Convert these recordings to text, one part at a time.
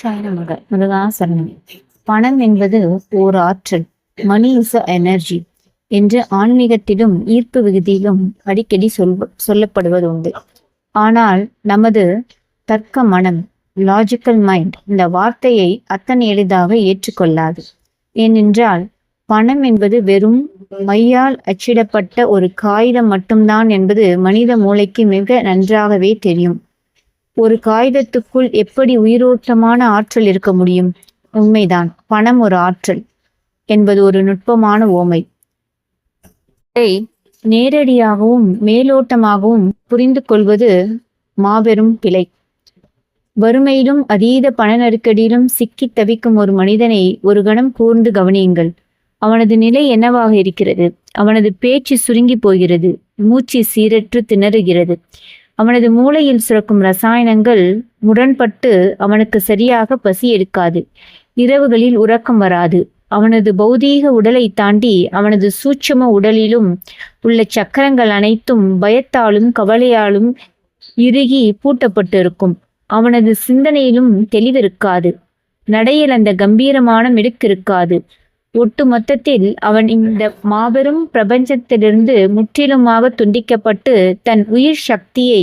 நமக முருகாசரணம். பணம் என்பது ஓர் ஆற்றல், மணி இஸ் எனர்ஜி என்று ஆன்மீகத்திலும் ஈர்ப்பு விகுதியிலும் அடிக்கடி சொல்லப்படுவது உண்டு. ஆனால் நமது தர்க்க மனம், லாஜிக்கல் மைண்ட், இந்த வார்த்தையை அத்தனை எளிதாக ஏற்றுக்கொள்ளாது. ஏனென்றால் பணம் என்பது வெறும் மையால் அச்சிடப்பட்ட ஒரு காகிதம் மட்டும்தான் என்பது மனித மூளைக்கு மிக நன்றாகவே தெரியும். ஒரு காகிதத்துக்குள் எப்படி உயிரோட்டமான ஆற்றல் இருக்க முடியும்? உண்மைதான், பணம் ஒரு ஆற்றல் என்பது ஒரு நுட்பமான ஓமை. இதை நேரடியாகவும் மேலோட்டமாகவும் புரிந்து கொள்வது மாபெரும் பிழை. வறுமையிலும் அதீத பண நெருக்கடியிலும் சிக்கி தவிக்கும் ஒரு மனிதனை ஒரு கணம் கூர்ந்து கவனியுங்கள். அவனது நிலை என்னவாக இருக்கிறது? அவனது பேச்சு சுருங்கி போகிறது, மூச்சு சீரற்று திணறுகிறது. அவனது மூளையில் சுரக்கும் ரசாயனங்கள் முரண்பட்டு அவனுக்கு சரியாக பசி எடுக்காது. இரவுகளில் உறக்கம் வராது. அவனது பௌதீக உடலை தாண்டி அவனது சூட்சும உடலிலும் உள்ள சக்கரங்கள் அனைத்தும் பயத்தாலும் கவலையாலும் இறுகி பூட்டப்பட்டு இருக்கும். அவனது சிந்தனையிலும் தெளிவிருக்காது. நடையில் அந்த கம்பீரமான மிடுக்கிருக்காது. ஒட்டு மொத்தத்தில் அவன் இந்த மாபெரும் பிரபஞ்சத்திலிருந்து முற்றிலுமாக துண்டிக்கப்பட்டு தன் உயிர் சக்தியை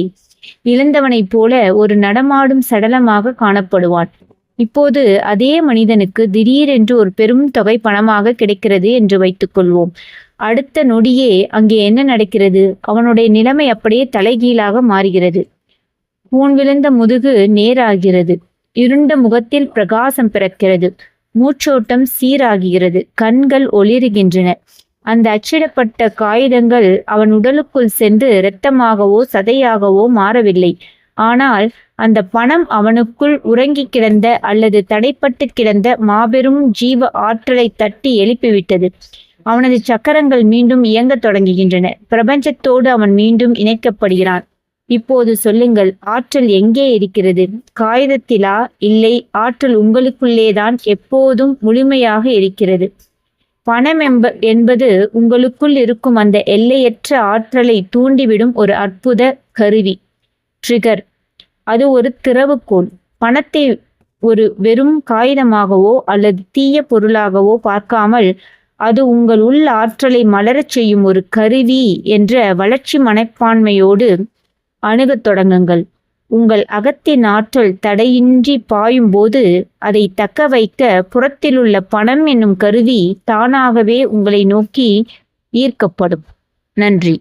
இழந்தவனைப் போல ஒரு நடமாடும் சடலமாக காணப்படுவான். இப்போது அதே மனிதனுக்கு திடீரென்று ஒரு பெரும் தொகை பணமாக கிடைக்கிறது என்று வைத்துக்கொள்வோம். அடுத்த நொடியே அங்கே என்ன நடக்கிறது? அவனுடைய நிலைமை அப்படியே தலைகீழாக மாறுகிறது. கூன் விழுந்த முதுகு நேராகிறது. இருண்ட முகத்தில் பிரகாசம் பிறக்கிறது. மூச்சோட்டம் சீராகிறது. கண்கள் ஒளிருகின்றன. அந்த அச்சிடப்பட்ட காகிதங்கள் அவன் உடலுக்குள் சென்று இரத்தமாகவோ சதையாகவோ மாறவில்லை. ஆனால் அந்த பணம் அவனுக்குள் உறங்கி கிடந்த அல்லது தடைப்பட்டு கிடந்த மாபெரும் ஜீவ ஆற்றலை தட்டி எழுப்பிவிட்டது. அவனது சக்கரங்கள் மீண்டும் இயங்கத் தொடங்குகின்றன. பிரபஞ்சத்தோடு அவன் மீண்டும் இணைக்கப்படுகிறான். இப்போது சொல்லுங்கள், ஆற்றல் எங்கே இருக்கிறது? காகிதத்திலா? இல்லை, ஆற்றல் உங்களுக்குள்ளேதான் எப்போதும் முழுமையாக இருக்கிறது. பணம் என்பது உங்களுக்குள் இருக்கும் அந்த எல்லையற்ற ஆற்றலை தூண்டிவிடும் ஒரு அற்புத கருவி, ட்ரிகர். அது ஒரு திறவுகோல். பணத்தை ஒரு வெறும் காகிதமாகவோ அல்லது தீய பொருளாகவோ பார்க்காமல் அது உங்கள் உள் ஆற்றலை மலரச் செய்யும் ஒரு கருவி என்ற வளர்ச்சி மனப்பான்மையோடு அணுகத் தொடங்குங்கள். உங்கள் அகத்தின் ஆற்றல் தடையின்றி பாயும் போது அதை தக்க வைக்க புறத்திலுள்ள பணம் என்னும் கருவி தானாகவே உங்களை நோக்கி ஈர்க்கப்படும். நன்றி.